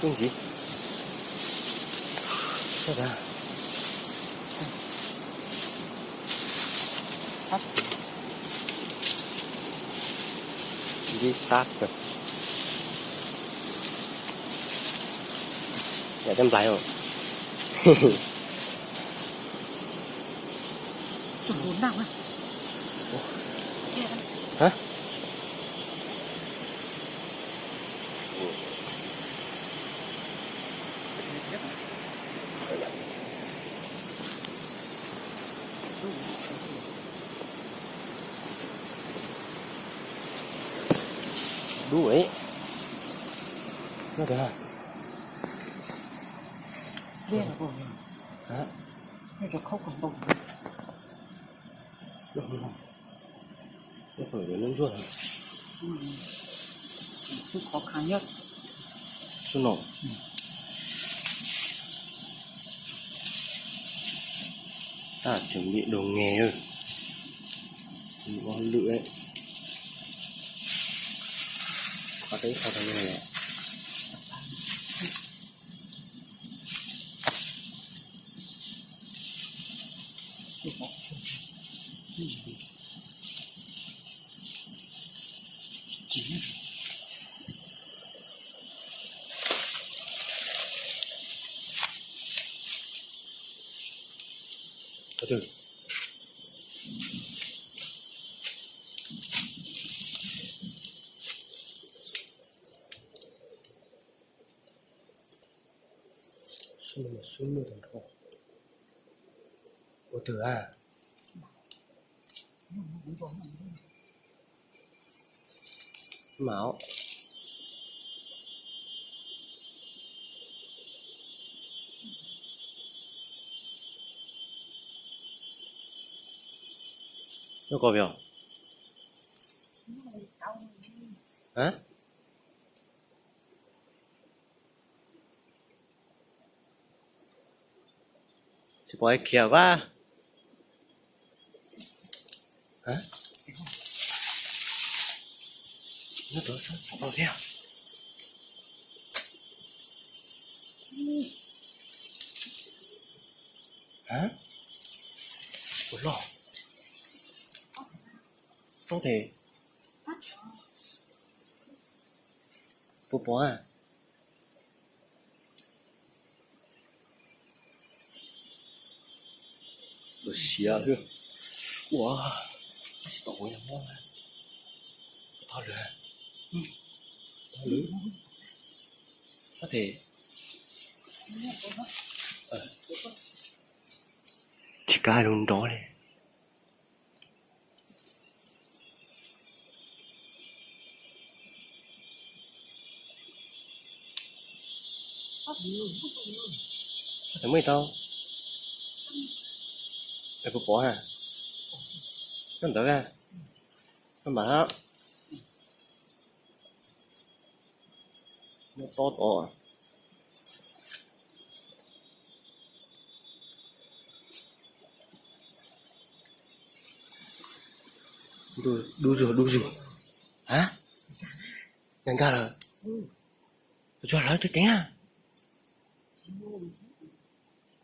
Cái gì? Sao ra? Đi tát rồi. Để em lại rồi. Chuẩn bốn nào à? Hả? Đuổi. Nó kìa. Đây là bồn. Hả? Đây là khóc còn bồn. Không. Nó phải để lên ruột hả? Sự khó khăn nhất. Sao nổ? Ta chuẩn bị đồ nghề rồi. Con lựa ấy. Có thấy sao thằng này. Từ từ. Xuống thằng thọ. Ủa từ à? Máu. Nó có biểu. Hả? Chỉ có ai kia quá. Hả? Nó đó sao có theo. Hả? Ủa lò. Không thể. Bố bố à? Đồ xìa hư. Ủa. Tội là ngon à. To lửa. To lửa. Có thể. Chỉ cái luôn đó đi. Thấy mấy tao. Để bố bố à? Nó đỡ ra. Nó bảo đó. Nó tốt ổ. Đu rồi. Hả? Nhanh ca rồi. Cho nói tôi tiếng à?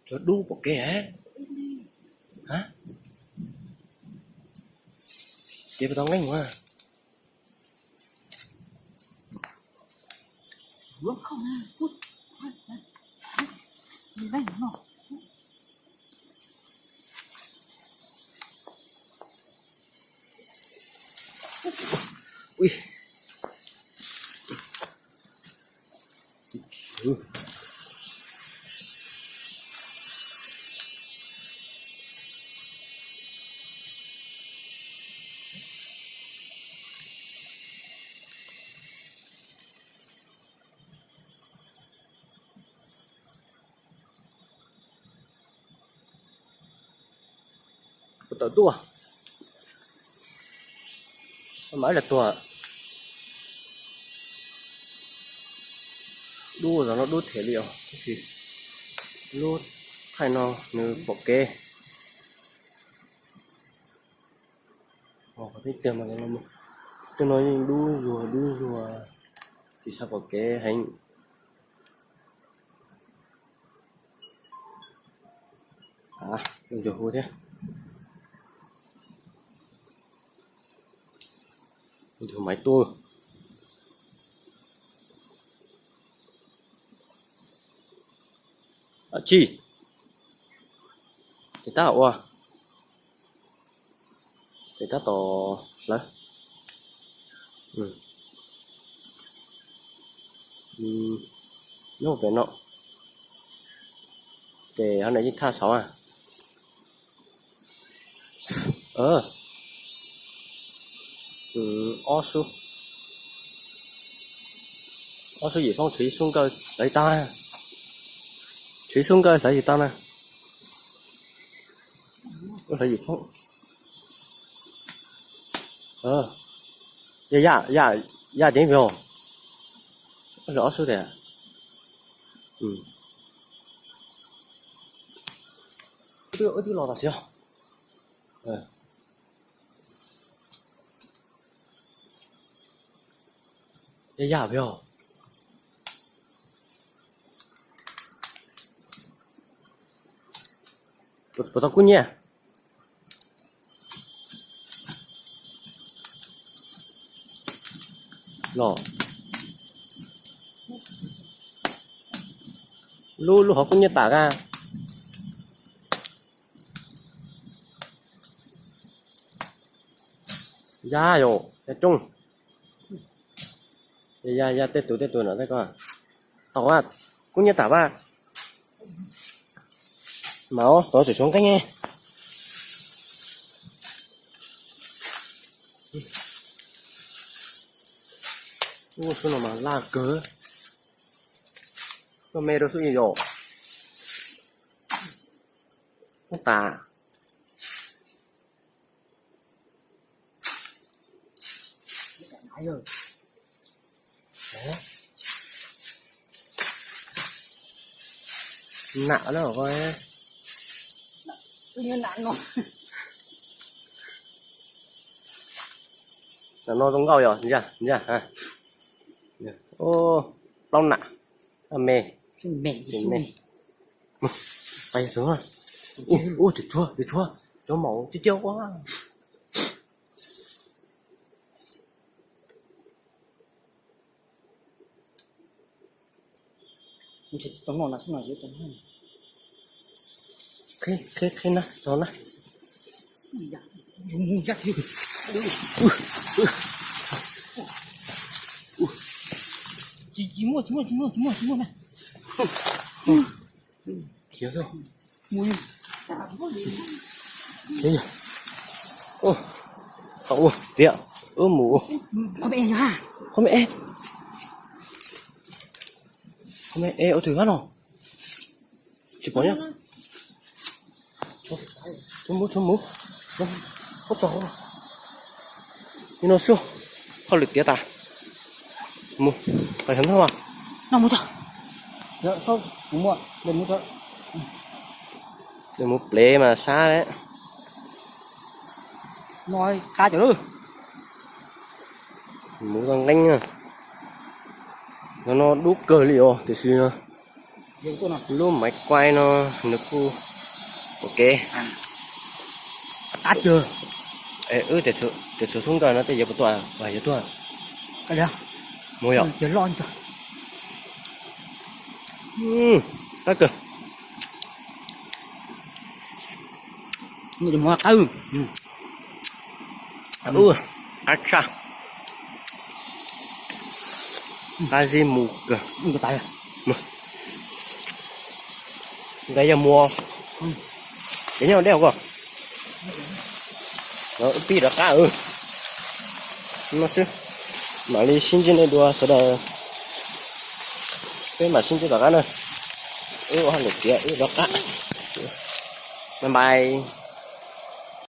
Cho đu một cái hả? Hả? Chị phải tao ngay quá. Vướng không à? Cút. Đây nó. Ui. Ừ. Tao tua. Mới là tua. Đu rồi nó đút thể liệu. Cái gì? Đút thay nó như bọc kê. Có thích tiền mà cái nó tôi nói đu rùa chỉ sao bọc kê hành đừng cho hú thế. Đừng cho máy tôi. Chị. Thì ta hậu à. Thì ta tỏ lấy. Nó về nọ. Về hôm nay chỉ tha 6 à. Osu. Osu gì phong thủy xuống cơ lấy ta. Thủy xuống cơ lấy gì ta nè. Lấy gì phong. Dạ đến rồi. Rõ số này. 어디 나왔어요? 예. 야, 벼. 보다 꾸니? 너. lu họ cũng như tả ra ra rồi chung ra tết tuổi nữa đấy coi tao à cũng như tả ba máu tao chỉ xuống cái nghe ô số nào mà la cớ nó mê đâu số gì rồi không tả rồi nạ nó coi tự nhiên nặng rồi là nó giống gạo rồi nhá ha ô long nạ mê mẹ gì mê bay xuống rồi ô thịt chua cho màu tiêu quá mình sẽ tống ngon là xuống nào dưới tống hơn khi nè cho nè dùng chắc gì chỉ mua này thiếu rồi mua thế nhỉ ô cậu tiệm mù có mẹ hả không mẹ ô thử hết rồi chụp có nhá chấm mũ có trò nhưng nó xưa có lực tía ta mù phải thắng không à nào mua sao dạ sao mua đừng mua sao để một play mà xa đấy nói ca chỗ đó mũ đang đánh à nó đúc cờ liệu thì xí nó lúc máy quay nó khu ok át chưa để số xuống rồi nó tới giờ một tuần vài giờ tuần cái gì mua rồi giờ lon cho tắt cơ mình mua tư acha cái gì mù cơ cái tay à cái giờ mua cái nhau đeo cơ nó bị được cả nó chứ mà đi xin trên này đua sau đó cái mà xin trên đó nữa hắn được kia đó cả bye bye